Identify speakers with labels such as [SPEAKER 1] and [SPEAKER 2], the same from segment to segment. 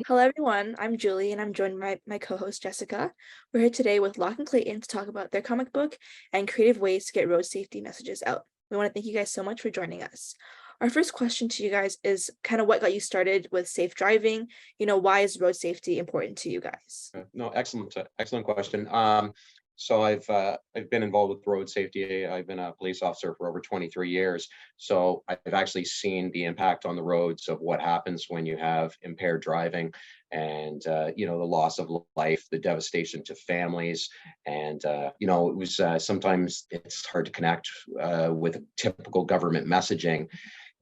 [SPEAKER 1] Hello, everyone. I'm Julie, and I'm joined by my co-host Jessica. We're here today with Loc and Clayton to talk about their comic book and creative ways to get road safety messages out. We want to thank you guys so much for joining us. Our first question to you guys is kind of what got you started with safe driving? Why is road safety important to you guys?
[SPEAKER 2] No, excellent question. So I've been involved with road safety. I've been a police officer for over 23 years. So I've actually seen the impact on the roads of what happens when you have impaired driving, and the loss of life, the devastation to families, and it was sometimes it's hard to connect with typical government messaging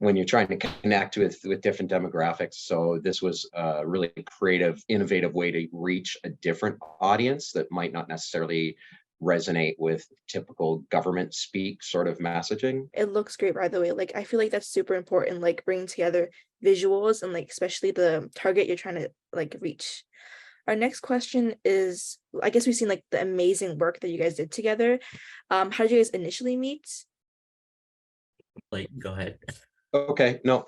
[SPEAKER 2] when you're trying to connect with different demographics. So this was a really creative, innovative way to reach a different audience that might not necessarily resonate with typical government speak sort of messaging.
[SPEAKER 1] It looks great, by the way. Like, I feel like that's super important, like bringing together visuals and like especially the target you're trying to like reach. Our next question is, I guess we've seen like the amazing work that you guys did together. How did you guys initially meet?
[SPEAKER 3] Like, go ahead.
[SPEAKER 2] Okay, no.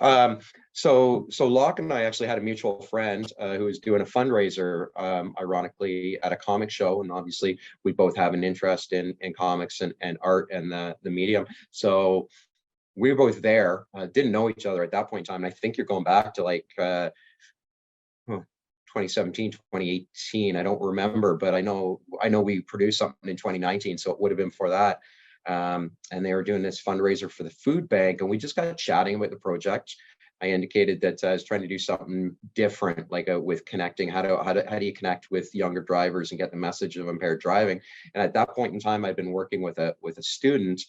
[SPEAKER 2] So Locke and I actually had a mutual friend who was doing a fundraiser, ironically, at a comic show, and obviously we both have an interest in comics and art and the medium. So we were both there. Didn't know each other at that point in time. And I think you're going back to like 2017, 2018. I don't remember, but I know we produced something in 2019, so it would have been before that. And they were doing this fundraiser for the food bank, and we just got chatting about the project. I indicated that I was trying to do something different, like with connecting. How do you connect with younger drivers and get the message of impaired driving? And at that point in time, I'd been working with a student,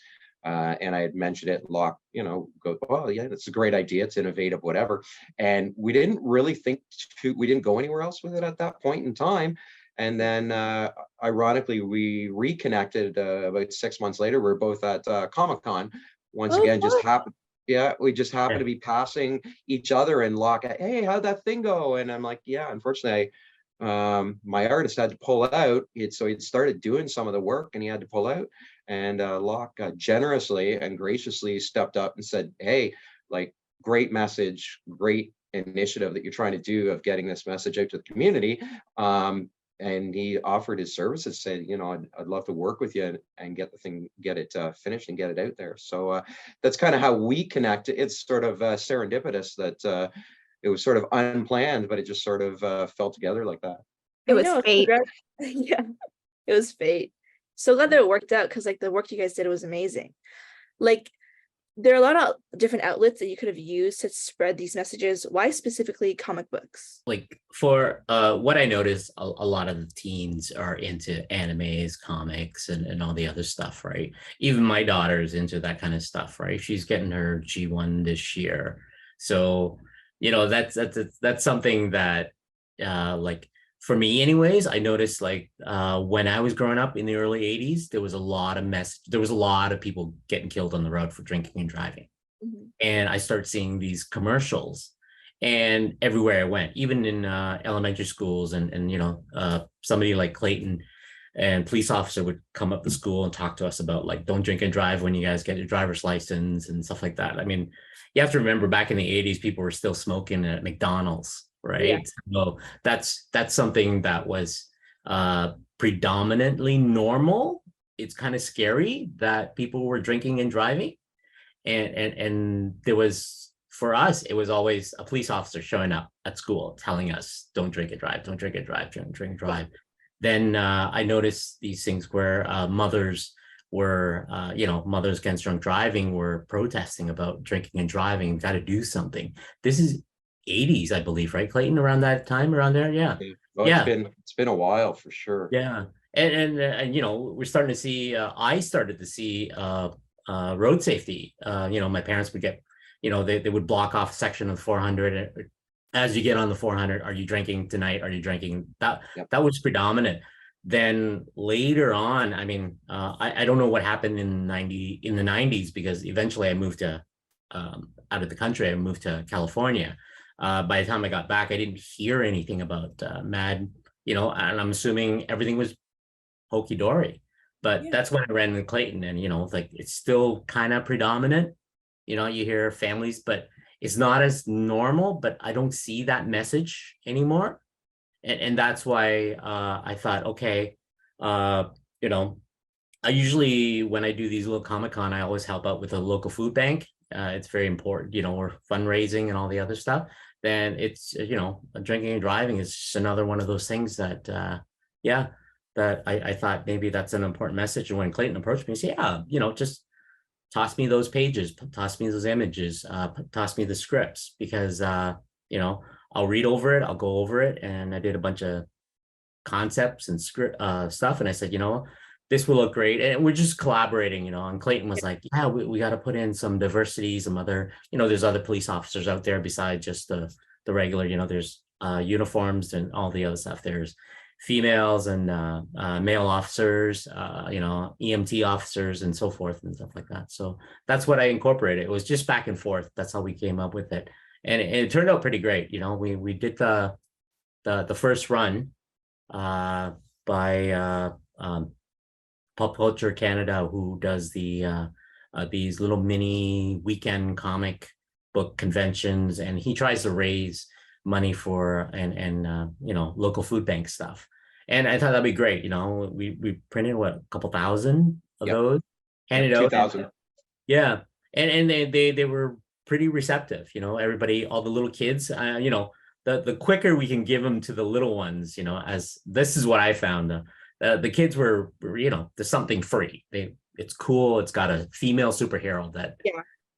[SPEAKER 2] and I had mentioned it. Locke, go, oh yeah, that's a great idea. It's innovative, whatever. And we didn't really we didn't go anywhere else with it at that point in time. And then, ironically, we reconnected about 6 months later. We're both at Comic-Con. Once
[SPEAKER 1] Oh,
[SPEAKER 2] again, just
[SPEAKER 1] what?
[SPEAKER 2] happened. Yeah, we just happened
[SPEAKER 3] Yeah.
[SPEAKER 2] to be passing each other and Locke, hey, how'd that thing go? And I'm like, yeah, unfortunately, my artist had to pull out. So he'd started doing some of the work and he had to pull out. And Locke generously and graciously stepped up and said, hey, like, great message, great initiative that you're trying to do of getting this message out to the community. And he offered his services, said, I'd love to work with you and get it finished and get it out there. So that's kind of how we connect. It's sort of serendipitous that it was sort of unplanned, but it just sort of fell together like that.
[SPEAKER 4] It
[SPEAKER 1] I
[SPEAKER 4] was
[SPEAKER 1] know.
[SPEAKER 4] fate.
[SPEAKER 1] Yeah, it was fate. So glad that it worked out because like the work you guys did was amazing. Like there are a lot of different outlets that you could have used to spread these messages. Why specifically comic books?
[SPEAKER 3] Like for what I noticed, a lot of the teens are into animes, comics, and all the other stuff, right? Even my daughter's into that kind of stuff, right? She's getting her G1 this year. So, that's something that like for me anyways, I noticed like when I was growing up in the early 80s, there was a lot of people getting killed on the road for drinking and driving.
[SPEAKER 1] Mhm.
[SPEAKER 3] And I started seeing these commercials and everywhere I went, even in elementary schools and somebody like Clayton and police officer would come up to school and talk to us about like, don't drink and drive when you guys get your driver's license and stuff like that. I mean, you have to remember back in the 80s, people were still smoking at McDonald's,
[SPEAKER 1] Yeah.
[SPEAKER 3] right? So that's something that was predominantly normal. It's kind of scary that people were drinking and driving. And there was, for us, it was always a police officer showing up at school telling us, don't drink and drive, don't drink and drive, drink and drive. Then I noticed these things where mothers were, mothers against drunk driving were protesting about drinking and driving, got to do something. This is 80s, I believe, right, Clayton? Around that time, around there, yeah.
[SPEAKER 2] Well,
[SPEAKER 3] Yeah.
[SPEAKER 2] it's been a while for sure.
[SPEAKER 3] Yeah. And we're starting to see, I started to see road safety. My parents would get, they would block off a section of 400. As you get on the 400, are you drinking tonight? Are you drinking? That was predominant. Then later on, I mean, I don't know what happened in the 90s, because eventually I moved to out of the country. I moved to California. By the time I got back, I didn't hear anything about MAD, and I'm assuming everything was hokey dory. But that's when I ran into Clayton, and like it's still kind of predominant. You hear families, but is not as normal, but I don't see that message anymore. And that's why I thought, okay, you know, I usually, when I do these little Comic-Con, I always help out with a local food bank. It's very important, you know, or fundraising and all the other stuff. Then it's, you know, drinking and driving is just another one of those things that, yeah, that I thought maybe that's an important message. And when Clayton approached me, he said, yeah, you know, just toss me those pages, toss me those images, toss me the scripts, because, you know, I'll read over it, I'll go over it. And I did a bunch of concepts and script stuff. And I said, you know, this will look great. And we're just collaborating, you know, and Clayton was like, yeah, we got to put in some diversity, some other, you know, there's other police officers out there besides just the regular, you know, there's uniforms and all the other stuff. There's females and male officers, you know, EMT officers and so forth and stuff like that. So that's what I incorporated. It was just back and forth. That's how we came up with it. And it turned out pretty great. You know, we did the first run by Pop Culture Canada, who does the these little mini weekend comic book conventions, and he tries to raise money for and you know, local food bank stuff. And I thought that'd be great. You know, we printed what, a couple thousand of those, handed out.
[SPEAKER 2] 2,000.
[SPEAKER 3] Yeah, and they were pretty receptive. You know, everybody, all the little kids. You know, the quicker we can give them to the little ones, you know, as this is what I found. The kids were, you know, there's something free. It's cool. It's got a female superhero that,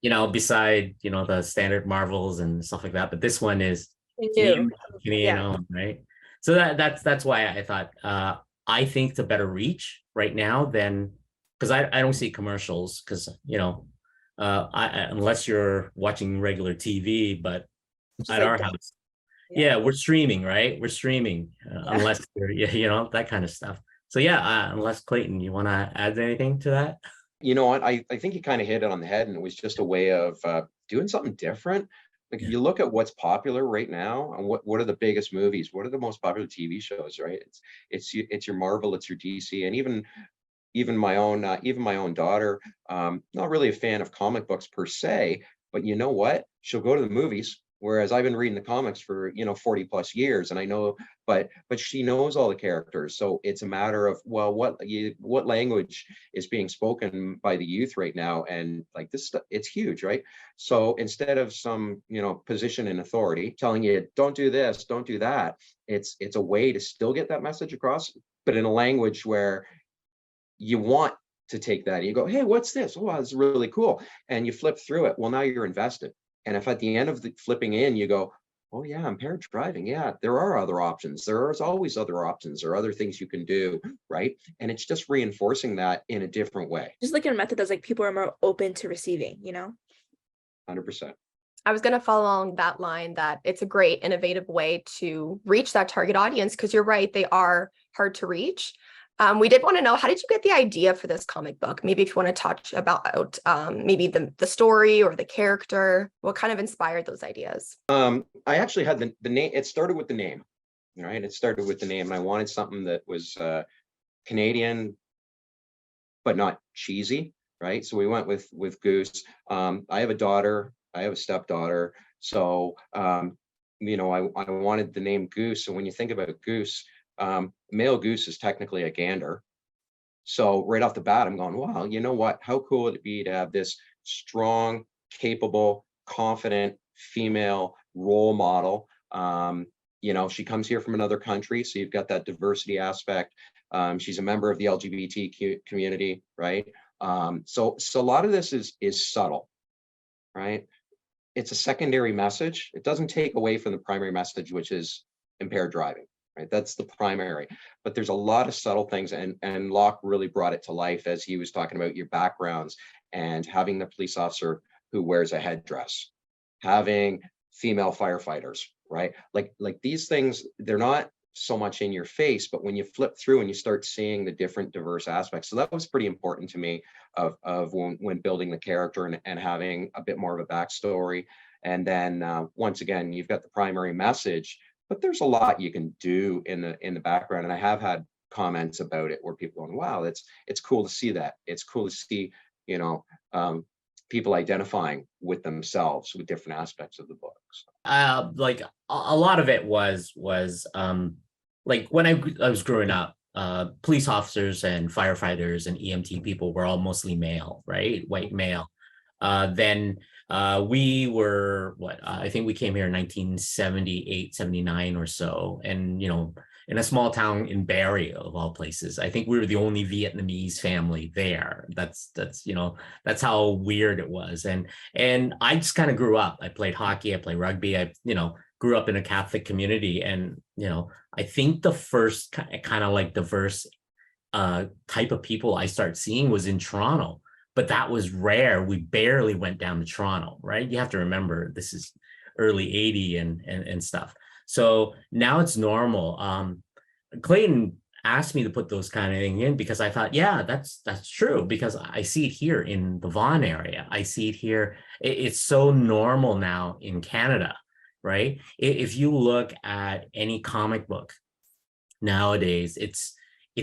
[SPEAKER 3] you know, beside, you know, the standard Marvels and stuff like that. But this one is Canadian owned, right? So that's why I thought I think it's a better reach right now than, because I don't see commercials, because, you know, unless you're watching regular TV, but just at our house. Yeah, we're streaming, right? We're streaming, unless you're, you know, that kind of stuff. So yeah, unless Clayton, you want to add anything to that?
[SPEAKER 2] You know what? I think you kind of hit it on the head, and it was just a way of doing something different. Like, you look at what's popular right now, and what are the biggest movies? What are the most popular TV shows? Right? It's your Marvel, it's your DC, and even my own daughter. Not really a fan of comic books per se, but you know what? She'll go to the movies. Whereas I've been reading the comics for, you know, 40 plus years, and I know, but she knows all the characters. So it's a matter of, well, what language is being spoken by the youth right now? And like this stuff, it's huge, right? So instead of some, you know, position in authority telling you, don't do this, don't do that, it's a way to still get that message across, but in a language where you want to take that. You go, hey, what's this? Oh, it's really cool. And you flip through it. Well, now you're invested. And if at the end of the flipping in, you go, oh yeah, impaired driving. Yeah, there are other options. There is always other options or other things you can do, right? And it's just reinforcing that in a different way.
[SPEAKER 1] Just like in a method that's like people are more open to receiving, you know?
[SPEAKER 2] 100%.
[SPEAKER 4] I was going to follow along that line, that it's a great innovative way to reach that target audience, because you're right, they are hard to reach. We did want to know, how did you get the idea for this comic book? Maybe if you want to touch about maybe the story or the character, what kind of inspired those ideas?
[SPEAKER 2] I actually had the name. It started with the name, right? It started with the name. And I wanted something that was Canadian, but not cheesy, right? So we went with Goose. I have a daughter. I have a stepdaughter. So, you know, I wanted the name Goose. So when you think about Goose, male goose is technically a gander. So right off the bat, I'm going, wow, you know what? How cool would it be to have this strong, capable, confident female role model? You know, she comes here from another country, so you've got that diversity aspect. She's a member of the LGBT community, right? So a lot of this is subtle, right? It's a secondary message. It doesn't take away from the primary message, which is impaired driving. Right, that's the primary, but there's a lot of subtle things, and Loc really brought it to life as he was talking about your backgrounds and having the police officer who wears a headdress, having female firefighters, right? Like these things, they're not so much in your face, but when you flip through and you start seeing the different diverse aspects. So that was pretty important to me of when building the character and having a bit more of a backstory. And then once again, you've got the primary message, but there's a lot you can do in the background. And I have had comments about it where people going, wow, it's cool to see that. It's cool to see, you know, people identifying with themselves with different aspects of the books?
[SPEAKER 3] Like a lot of it was like when I was growing up, police officers and firefighters and EMT people were all mostly male, right? White male. Then we were I think we came here in 1978, 79 or so. And, in a small town in Barrie, of all places, I think we were the only Vietnamese family there. That's how weird it was. And I just kind of grew up. I played hockey, I played rugby, I grew up in a Catholic community. And, I think the first kind of like diverse type of people I started seeing was in Toronto, but that was rare. We barely went down to Toronto, right? You have to remember this is early 80 and stuff. So now it's normal. Clayton asked me to put those kind of things in because I thought, yeah, that's true, because I see it here in the Vaughan area. I see it here. It's so normal now in Canada, right? If you look at any comic book nowadays, it's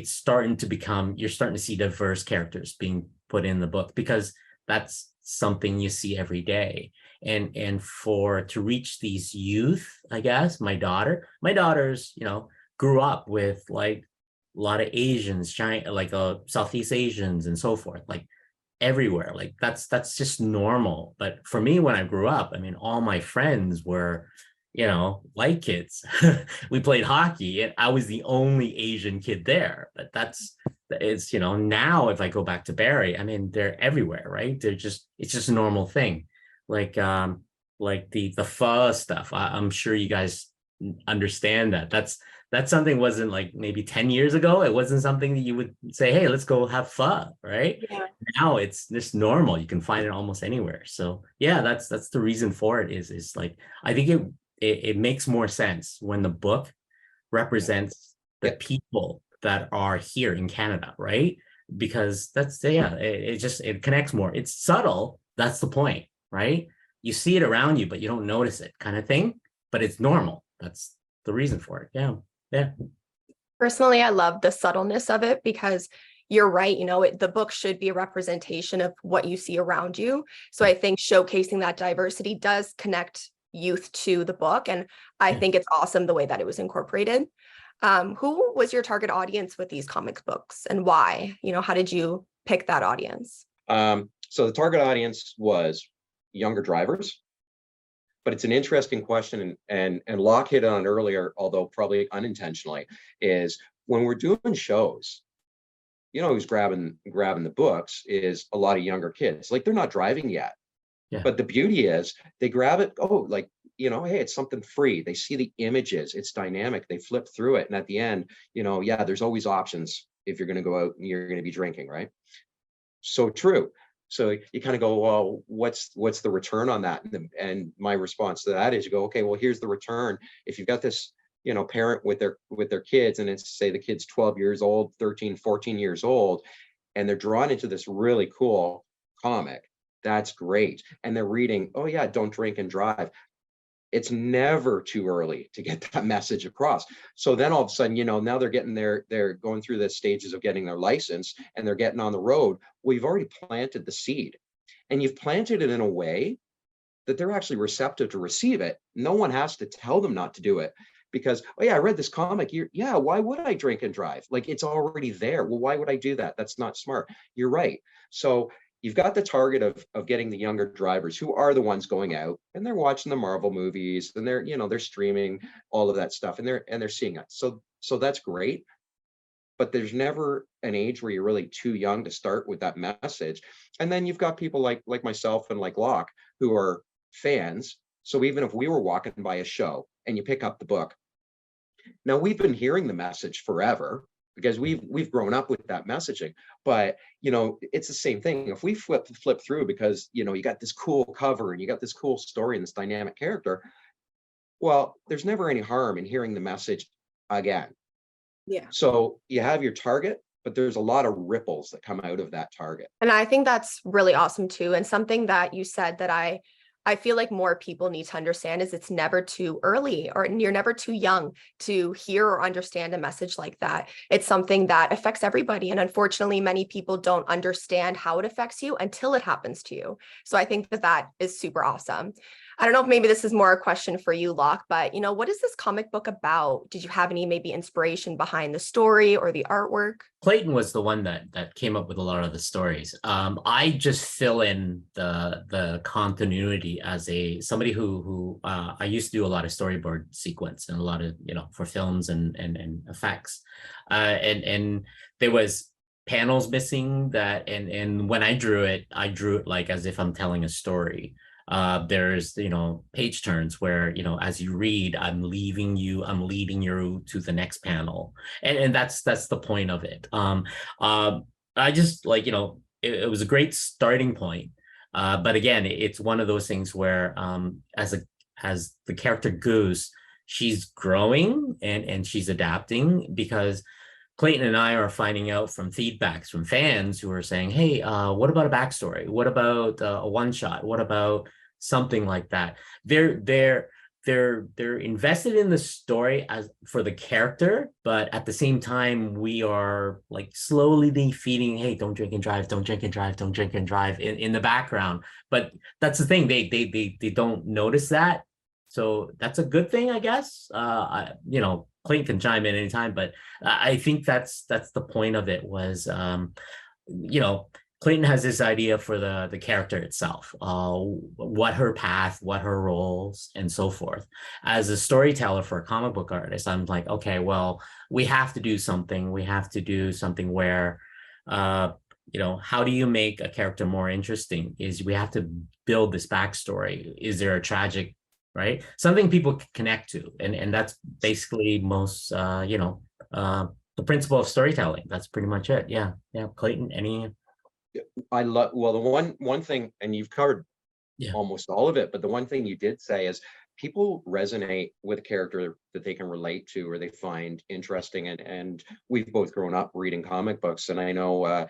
[SPEAKER 3] starting to become, you're starting to see diverse characters being put in the book because that's something you see every day. And to reach these youth, I guess my daughters, grew up with like a lot of Asians, Southeast Asians and so forth, like everywhere. Like that's just normal. But for me, when I grew up, I mean, all my friends were, white kids. We played hockey and I was the only Asian kid there. But it's now if I go back to Barrie, I mean, they're everywhere, right? It's just a normal thing. Like the pho stuff. I'm sure you guys understand that. That's something wasn't like maybe 10 years ago. It wasn't something that you would say, hey, let's go have pho, right?
[SPEAKER 1] Yeah.
[SPEAKER 3] Now it's just normal. You can find it almost anywhere. So yeah, that's the reason for it is like, I think it makes more sense when the book represents the people that are here in Canada, right? Because it connects more. It's subtle. That's the point, right? You see it around you, but you don't notice it, kind of thing. But it's normal. That's the reason for it. Yeah.
[SPEAKER 4] Personally, I love the subtleness of it because you're right. The book should be a representation of what you see around you. So I think showcasing that diversity does connect youth to the book. And I think it's awesome the way that it was incorporated. Who was your target audience with these comic books and why? How did you pick that audience?
[SPEAKER 2] So the target audience was younger drivers, but it's an interesting question, and Loc hit on earlier, although probably unintentionally, is when we're doing shows, who's grabbing the books is a lot of younger kids. Like they're not driving yet.
[SPEAKER 3] Yeah.
[SPEAKER 2] But the beauty is they grab it, hey, it's something free. They see the images, it's dynamic, they flip through it. And at the end, there's always options if you're going to go out and you're going to be drinking, right? So true. So you kind of go, well, what's the return on that? And my response to that is you go, okay, well, here's the return. If you've got this, parent with their kids, and it's say the kid's 12 years old, 13, 14 years old, and they're drawn into this really cool comic, that's great. And they're reading, oh yeah, don't drink and drive. It's never too early to get that message across. So then all of a sudden, now they're going through the stages of getting their license and they're getting on the road. Well, you've already planted the seed, and you've planted it in a way that they're actually receptive to receive it. No one has to tell them not to do it because, oh yeah, I read this comic. Why would I drink and drive? Like it's already there. Well, why would I do that? That's not smart. You're right. So you've got the target of getting the younger drivers who are the ones going out and they're watching the Marvel movies and they're streaming all of that stuff and they're seeing it. So that's great. But there's never an age where you're really too young to start with that message. And then you've got people like myself and like Loc who are fans. So even if we were walking by a show and you pick up the book, now we've been hearing the message forever, because we've grown up with that messaging. But it's the same thing. If we flip through because you got this cool cover and you got this cool story and this dynamic character, well, there's never any harm in hearing the message again.
[SPEAKER 1] Yeah.
[SPEAKER 2] So you have your target, but there's a lot of ripples that come out of that target.
[SPEAKER 4] And I think that's really awesome too. And something that you said that I I feel like more people need to understand is it's never too early, or you're never too young to hear or understand a message like that. It's something that affects everybody. And unfortunately, many people don't understand how it affects you until it happens to you. So I think that that is super awesome. I don't know if maybe this is more a question for you, Loc, but what is this comic book about? Did you have any maybe inspiration behind the story or the artwork?
[SPEAKER 3] Clayton was the one that came up with a lot of the stories. I just fill in the continuity as somebody who I used to do a lot of storyboard sequence and a lot of for films and effects, and there was panels missing and when I drew it like as if I'm telling a story. There's page turns where as you read, I'm leading you to the next panel, and that's the point of it. I just it was a great starting point, but again, it's one of those things where as the character goes, she's growing and she's adapting, because Clayton and I are finding out from feedbacks from fans who are saying, hey, what about a backstory? What about a one shot? What about something like that? They're invested in the story as for the character, but at the same time, we are like slowly feeding, hey, don't drink and drive, don't drink and drive, don't drink and drive in the background. But that's the thing, they don't notice that. So that's a good thing, I guess. Clayton can chime in anytime, but I think that's the point of it was, Clayton has this idea for the character itself, what her path, what her roles, and so forth. As a storyteller for a comic book artist, I'm like, okay, well, we have to do something. We have to do something where, how do you make a character more interesting? Is we have to build this backstory. Is there a tragic, right? Something people can connect to, and that's basically most, the principle of storytelling. That's pretty much it. Yeah, Clayton, any?
[SPEAKER 2] I love, well, the one thing, and you've covered almost all of it, but the one thing you did say is people resonate with a character that they can relate to or they find interesting. And we've both grown up reading comic books, and I know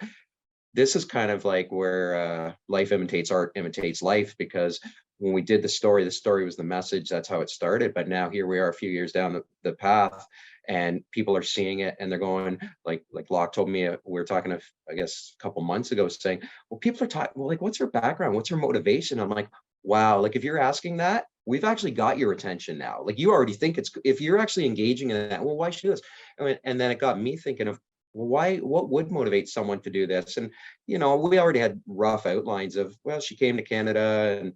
[SPEAKER 2] this is kind of like where life imitates art imitates life, because when we did the story was the message. That's how it started. But now here we are a few years down the path, and people are seeing it and they're going, like Loc told me, we were talking, I guess, a couple months ago, saying, well, people are talking, well, like, what's her background? What's her motivation? I'm like, wow, like if you're asking that, we've actually got your attention now. Like you already think if you're actually engaging in that, well, why should you do this? And then it got me thinking of, well, what would motivate someone to do this? And, we already had rough outlines of, well, she came to Canada and,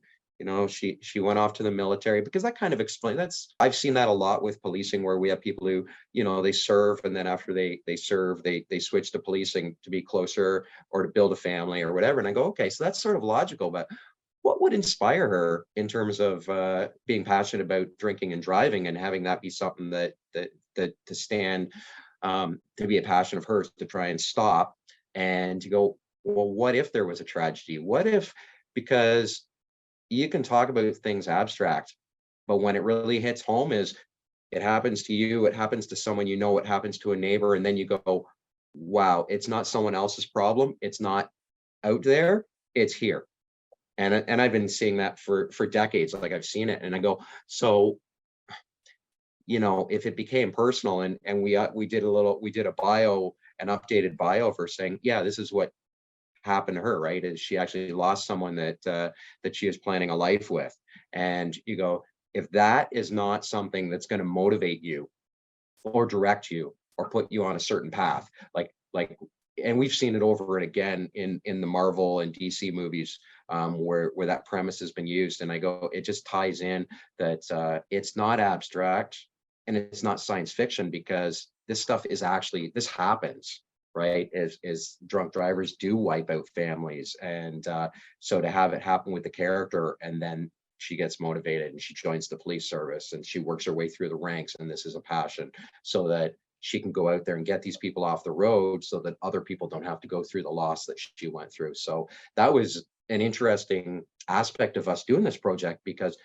[SPEAKER 2] she went off to the military, because that kind of explains. I've seen that a lot with policing, where we have people who, they serve, and then after they serve, they switch to policing to be closer or to build a family or whatever. And I go, okay, so that's sort of logical, but what would inspire her in terms of being passionate about drinking and driving and having that be something that to stand to be a passion of hers to try and stop, and to go, well, what if there was a tragedy? What if, because you can talk about things abstract, but when it really hits home, is it happens to you, it happens to someone, it happens to a neighbor, and then you go, wow, it's not someone else's problem, it's not out there, it's here. And I've been seeing that for decades. Like I've seen it, and I go, so if it became personal, and we did a bio, an updated bio for saying, yeah, this is what happened to her, right? Is she actually lost someone that she is planning a life with. And you go, if that is not something that's going to motivate you or direct you or put you on a certain path, like and we've seen it over and again in the Marvel and DC movies, where that premise has been used. And I go, it just ties in that it's not abstract and it's not science fiction, because this stuff is actually, this happens, right? Is drunk drivers do wipe out families. And so to have it happen with the character, and then she gets motivated and she joins the police service and she works her way through the ranks, and this is a passion, so that she can go out there and get these people off the road, so that other people don't have to go through the loss that she went through. So that was an interesting aspect of us doing this project, because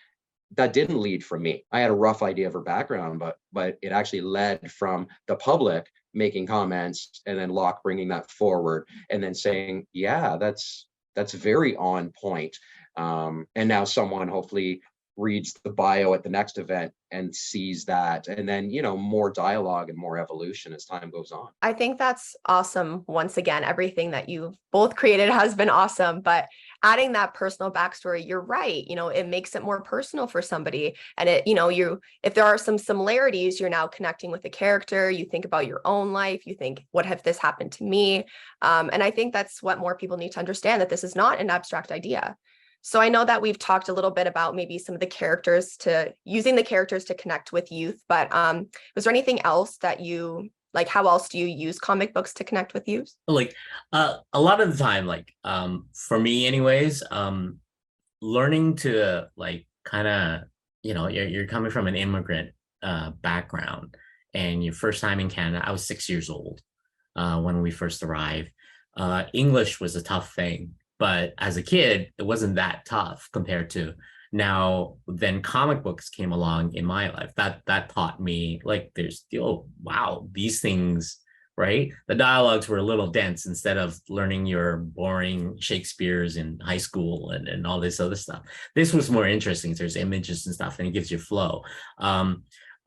[SPEAKER 2] that didn't lead from me. I had a rough idea of her background, but it actually led from the public making comments, and then Loc bringing that forward and then saying, yeah, that's very on point. And now someone hopefully reads the bio at the next event and sees that, and then, you know, more dialogue and more evolution as time goes on.
[SPEAKER 4] I think that's awesome. Once again, everything that you've both created has been awesome, but adding that personal backstory, you're right. You know, it makes it more personal for somebody. And it, you know, if there are some similarities, you're now connecting with the character. You think about your own life. You think, what if this happened to me? And I think that's what more people need to understand, that this is not an abstract idea. So I know that we've talked a little bit about maybe some of the characters, to using the characters to connect with youth, but was there anything else that you like? How else do you use comic books to connect with youth?
[SPEAKER 3] Like a lot of the time, like for me anyways, learning to like kind of, you know, you're coming from an immigrant background, and your first time in Canada, I was 6 years old when we first arrived. English was a tough thing, but as a kid, it wasn't that tough compared to now. Then comic books came along in my life. That taught me, like, there's, oh wow, these things, right? The dialogues were a little dense instead of learning your boring Shakespeare's in high school and all this other stuff. This was more interesting. There's images and stuff, and it gives you flow.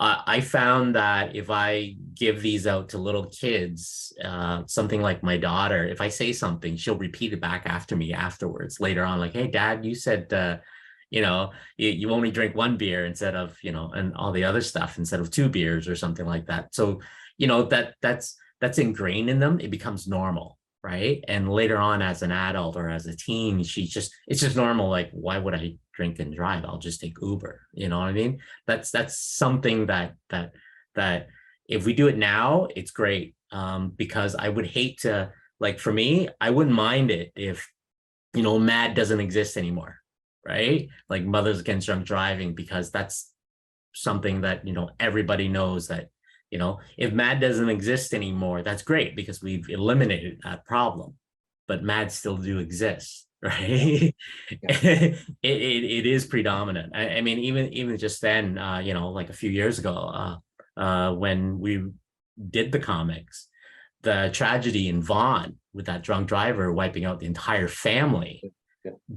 [SPEAKER 3] I found that if I give these out to little kids, something like my daughter, if I say something, she'll repeat it back after me afterwards later on, like, hey, Dad, you said, you know, you only drink one beer instead of, you know, and all the other stuff instead of 2 beers or something like that. So, you know, that's ingrained in them. It becomes normal, right? And later on, as an adult or as a teen, it's just normal. Like, why would I drink and drive? I'll just take Uber. You know what I mean? That's something that if we do it now, it's great. Because I would hate to, like, for me, I wouldn't mind it if, you know, MAD doesn't exist anymore, right? Like Mothers Against Drunk Driving, because that's something that, you know, everybody knows that, you know, if MAD doesn't exist anymore, that's great because we've eliminated that problem, but MAD still do exist, right?
[SPEAKER 2] Yeah.
[SPEAKER 3] It is predominant. I mean, even just then, you know, like a few years ago, when we did the comics, the tragedy in Vaughan with that drunk driver wiping out the entire family,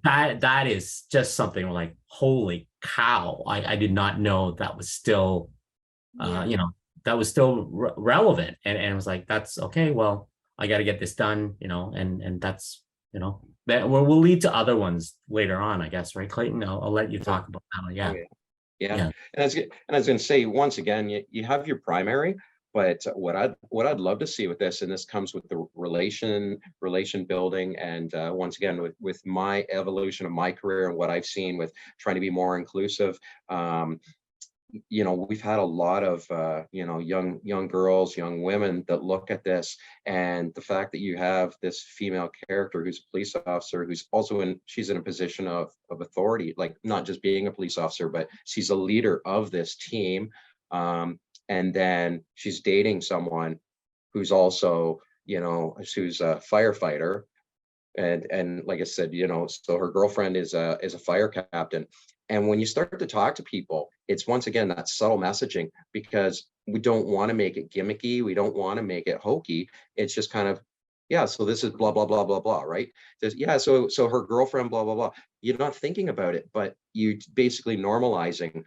[SPEAKER 3] that is just something like, holy cow, I did not know that was still, you know, that was still relevant. And it was like, that's okay, well, I got to get this done, you know, and that's, you know, that will lead to other ones later on, I guess, right, Clayton? I'll let you talk about that. Yeah.
[SPEAKER 2] Oh, yeah. Yeah.
[SPEAKER 3] Yeah.
[SPEAKER 2] And I was going to say, once again, you have your primary, but what I'd love to see with this, and this comes with the relation building, and once again, with my evolution of my career and what I've seen with trying to be more inclusive, you know, we've had a lot of you know, young girls, young women that look at this, and the fact that you have this female character who's a police officer, who's also she's in a position of authority, like not just being a police officer, but she's a leader of this team, and then she's dating someone who's also, you know, who's a firefighter, and like I said, you know, so her girlfriend is a fire captain. And when you start to talk to people, it's once again that subtle messaging, because we don't want to make it gimmicky, we don't want to make it hokey. It's just kind of, yeah, so this is blah blah blah blah blah, right? Yeah, so her girlfriend, blah blah blah. You're not thinking about it, but you basically normalizing,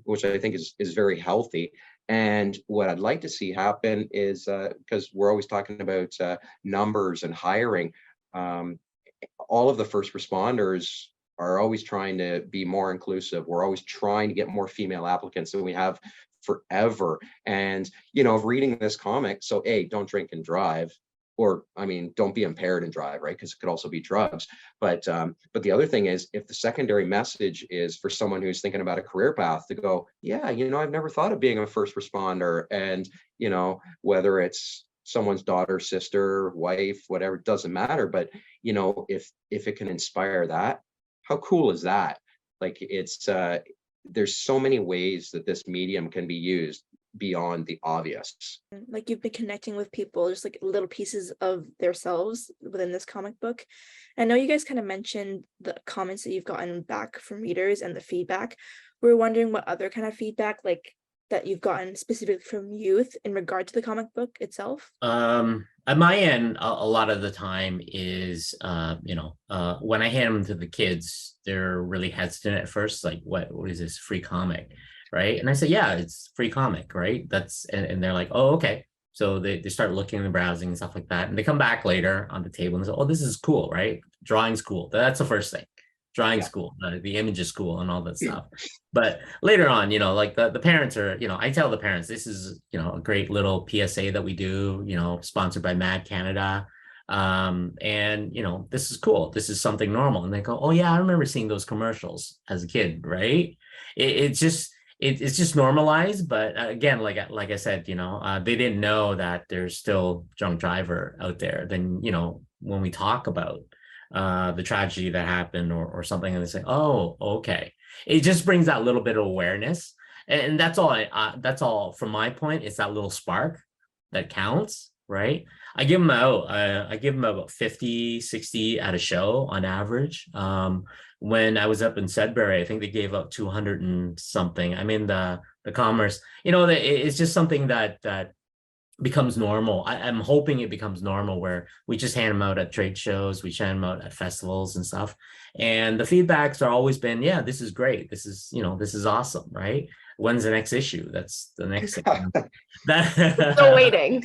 [SPEAKER 2] which I think is very healthy. And what I'd like to see happen is, because we're always talking about numbers and hiring, all of the first responders are always trying to be more inclusive. We're always trying to get more female applicants than we have forever. And, you know, reading this comic, so don't drink and drive, or I mean, don't be impaired and drive, right? Because it could also be drugs. But the other thing is, if the secondary message is for someone who's thinking about a career path, to go, yeah, you know, I've never thought of being a first responder, and, you know, whether it's someone's daughter, sister, wife, whatever, it doesn't matter. But, you know, if it can inspire that, how cool is that? Like, it's there's so many ways that this medium can be used beyond the obvious.
[SPEAKER 1] Like, you've been connecting with people, just like little pieces of themselves within this comic book. I know you guys kind of mentioned the comments that you've gotten back from readers and the feedback. We're wondering what other kind of feedback, like, that you've gotten specifically from youth in regard to the comic book itself.
[SPEAKER 3] at my end, a lot of the time is, when I hand them to the kids, they're really hesitant at first, like, what is this free comic, right? And I say, yeah, it's free comic, right? And they're like, oh, okay. So they start looking and browsing and stuff like that, and they come back later on the table and say, oh, this is cool, right? Drawing's cool. That's the first thing. Drawing's
[SPEAKER 2] Yeah.
[SPEAKER 3] cool. The image is cool and all that stuff. But later on, like the parents are, I tell the parents, this is, a great little PSA that we do, sponsored by Mad Canada. And this is cool. This is something normal. And they go, oh yeah, I remember seeing those commercials as a kid, right? It's just normalized. But again, like I said, they didn't know that there's still drunk driver out there. Then, when we talk about the tragedy that happened or something, and they say, oh, okay. It just brings that little bit of awareness. And that's all that's all from my point. It's that little spark that counts, right? I give them about 50, 60 at a show on average. When I was up in Sudbury, I think they gave out 200 and something. I mean, the commerce, it's just something that becomes normal. I'm hoping it becomes normal where we just hand them out at trade shows, we hand them out at festivals and stuff. And the feedbacks are always been, yeah, this is great. This is awesome, right? When's the next issue? That's the next thing.
[SPEAKER 4] Still waiting.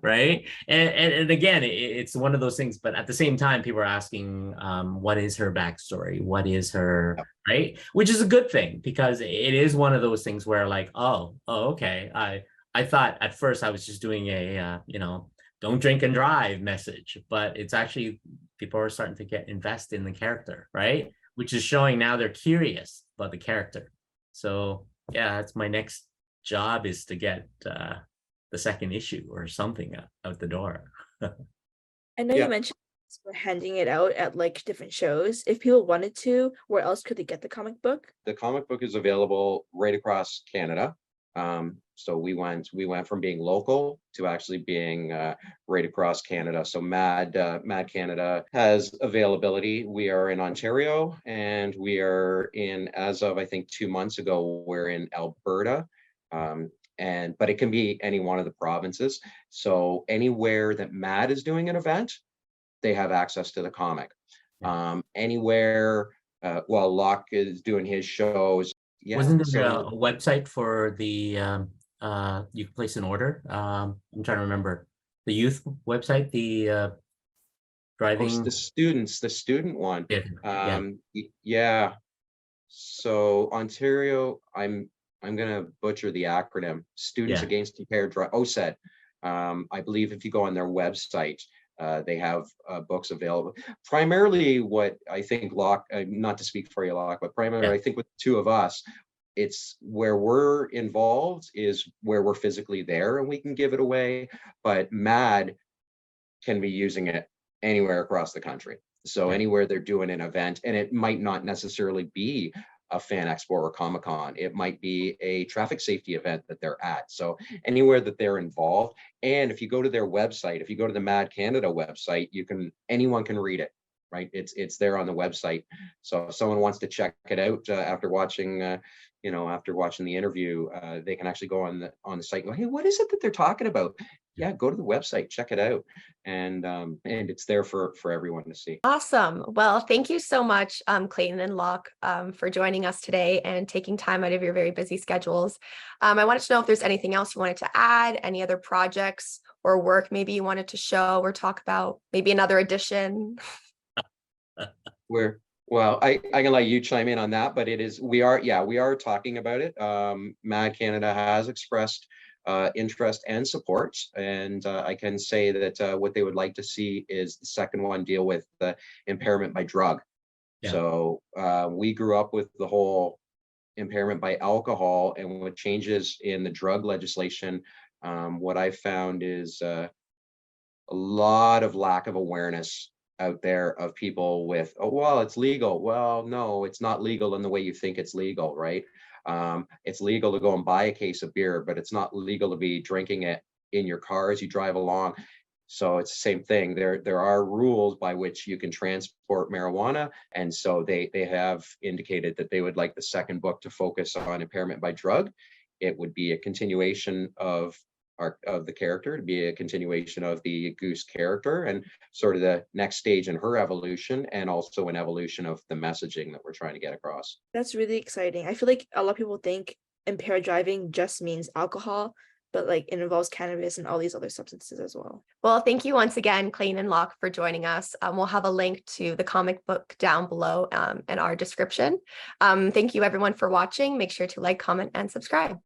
[SPEAKER 3] Right. And again, it's one of those things, but at the same time, people are asking, what is her backstory? What is her, right? Which is a good thing, because it is one of those things where like, oh, okay. I thought at first I was just doing a, don't drink and drive message, but it's actually, people are starting to invest in the character, right? Which is showing now they're curious about the character. So yeah, that's my next job, is to get the second issue or something out the door.
[SPEAKER 1] I know you mentioned we're handing it out at like different shows. If people wanted to, where else could they get the comic book?
[SPEAKER 2] The comic book is available right across Canada. So we went from being local to actually being right across Canada. So Mad Canada has availability. We are in Ontario, and we are in, as of I think 2 months ago, we're in Alberta. But it can be any one of the provinces. So anywhere that Mad is doing an event, they have access to the comic. Anywhere, Loc is doing his shows. Yeah,
[SPEAKER 3] wasn't there a website for the you can place an order? I'm trying to remember the youth website, the driving,
[SPEAKER 2] the student one. Yeah. So Ontario, I'm gonna butcher the acronym. Students Against Impaired Driving, OSED. I believe if you go on their website, they have books available. Primarily, what I think Loc, not to speak for you, Loc, but primarily I think with the two of us, it's where we're involved is where we're physically there and we can give it away. But Mad can be using it anywhere across the country. So anywhere they're doing an event, and it might not necessarily be a fan expo or Comic-Con. It might be a traffic safety event that they're at. So anywhere that they're involved. And if you go to their website, if you go to the Mad Canada website, anyone can read it, right? It's there on the website. So if someone wants to check it out after watching the interview, they can actually go on the site and go, hey, what is it that they're talking about? Yeah, go to the website, check it out. And it's there for everyone to see.
[SPEAKER 4] Awesome. Well, thank you so much, Clayton and Loc, for joining us today and taking time out of your very busy schedules. I wanted to know if there's anything else you wanted to add, any other projects or work maybe you wanted to show or talk about, maybe another edition.
[SPEAKER 2] Well, I can let you chime in on that, but we are talking about it. Mad Canada has expressed interest and support, and I can say that what they would like to see is the second one deal with impairment by drug. So we grew up with the whole impairment by alcohol, and with changes in the drug legislation, what I found is a lot of lack of awareness out there of people with, oh, well, it's legal. Well, no, it's not legal in the way you think it's legal, right? It's legal to go and buy a case of beer, but it's not legal to be drinking it in your car as you drive along. So it's the same thing. There are rules by which you can transport marijuana. And so they have indicated that they would like the second book to focus on impairment by drug. It would be a continuation of arc of the character, to be a continuation of the Goose character, and sort of the next stage in her evolution, and also an evolution of the messaging that we're trying to get across.
[SPEAKER 1] That's really exciting. I feel like a lot of people think impaired driving just means alcohol, but like it involves cannabis and all these other substances as well.
[SPEAKER 4] Well, thank you once again, Clayton and Loc, for joining us. We'll have a link to the comic book down below in our description. Thank you everyone for watching. Make sure to like, comment, and subscribe.